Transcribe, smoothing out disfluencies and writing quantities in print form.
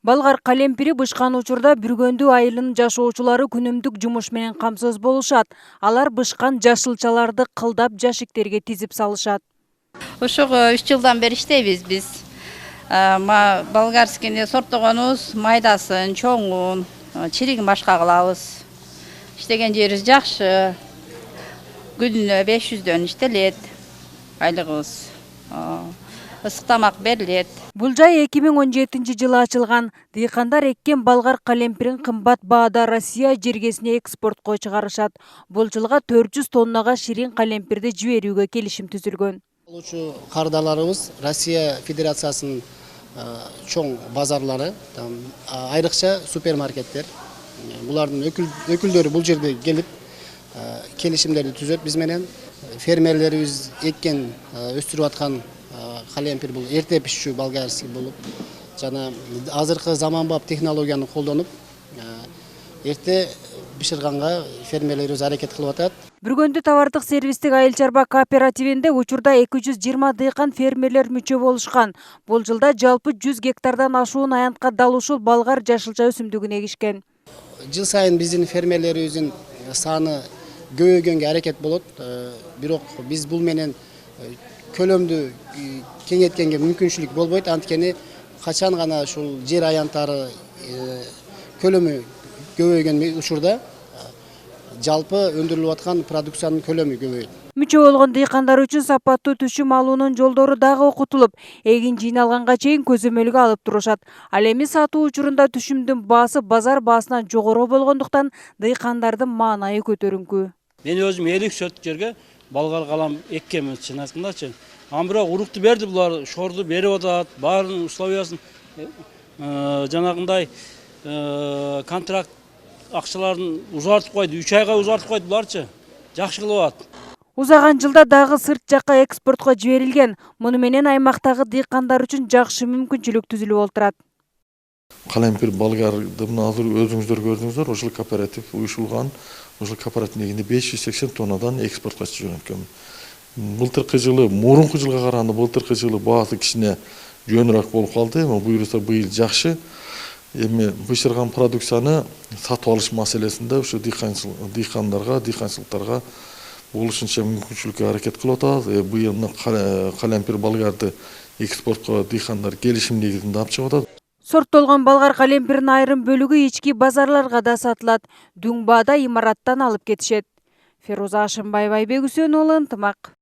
Балгар калемпири бышкан учурда Бүргөндүү айылынын жашоочулары күнүмдүк жумуш менен камсыз болушат. Алар бышкан жашылчаларды кылдап жашиктерге тизип салышат. Ошого 3 жылдан бери иштейбиз биз. Болгарскийни сорттогонубуз майдасын, чоңун, чиригин башка кылабыз. Иштеген жерибиз жакшы. Күнүнө 500дөн иштелет. Айлыгыбыз. Ысык тамак берилет. Бул жай 2017-жылы ачылган. Дыйкандар эккен балгар калемпирин кымбат баада Россия жергесине экспортко чыгарышат. Бул жылга 400 тоннага ширин калемпирди жиберүүгө келишим түзүлгөн. Алуучу кардаларыбыз Россия Федерациясынын чоң базарлары, айрыкча супермаркеттер. Булардын өкүлдөрү бул жерде келип келишимдерди түзөт биз менен. Фермерлерибиз эккен өстүрүп аткан калемпир бул эрте пишчү болгарский болуп, жана азыркы заманбап технологияны колдонуп, эрте бышырганга фермерлерибиз аракет кылып атат. Бүргөндү товардык сервистик айыл чарба кооперативинде учурда 220 дыйкан фермерлер мүчө болушкан. Бул жылда жалпы 100 гектардан ашуун аянтка дал ушул балгар жашылча өсүмдүгүн эгишкен. Жыл сайын биздин фермерлерибиздин саны көбөйгөнгө аракет болот. Бирок биз бул менен көлөмдү кеңейткенге мүмкүнчүлүк болбойт. Анткени качан гана ушул жер аянттары көлөмү көбөйгөн учурда жалпы өндүрүлүп аткан продукциянын көлөмү көбөйөт. Мүчө болгон дыйкандар үчүн сапаттуу түшүм алуунун жолдору дагы окутулуп, эгин жыйналганга чейин көзөмөлгө алып турушат. Ал эми сатуу учурунда түшүмдүн баасы базар баасынан жогору болгондуктан дыйкандардын маанайы көтөрүңкү. Мен өзүм 50 сот жерге балгар калам эккем чын айткандачы. Бирок урукту берди, булар шорду берип атат, баарын условиясын жанагындай контракт акчаларын узартып койду, 3 айга узартып койду буларчы. Жакшы кылып атат. Узаган жылда дагы сырт жакка экспортко жиберилген. Муну менен аймактагы дыйкандар үчүн жакшы мүмкүнчүлүк түзүлүп отурат. Калемпир болгарды азыр өзүңүздөр көрдүңүздөр, ошол кооператив уюшулган. Ошол кооператив негизинде 580 тоннадан экспортко чыгып экен. Былтыркы жылы, мурунку жылга караганда былтыркы жылы баасы кичине жөнүрөөк болуп калды. Буюрса быйыл жакшы. Эми бышырган продукцияны сатып алыш маселесинде ушу дыйкандарга, дыйканчылыктарга болушунча мүмкүнчүлүккө аракет кылып атат. Быйыл калемпир болгарды экспортко дыйкандар келишим негизинде алып чыгып атат. Сорттолгон балгар калемпирдин айрым бөлүгү ички базарларга да сатылат. Дүң баада имараттан алып кетишет. Феруза Ашымбаева, Айбек Үсөнұлы, Ынтымақ.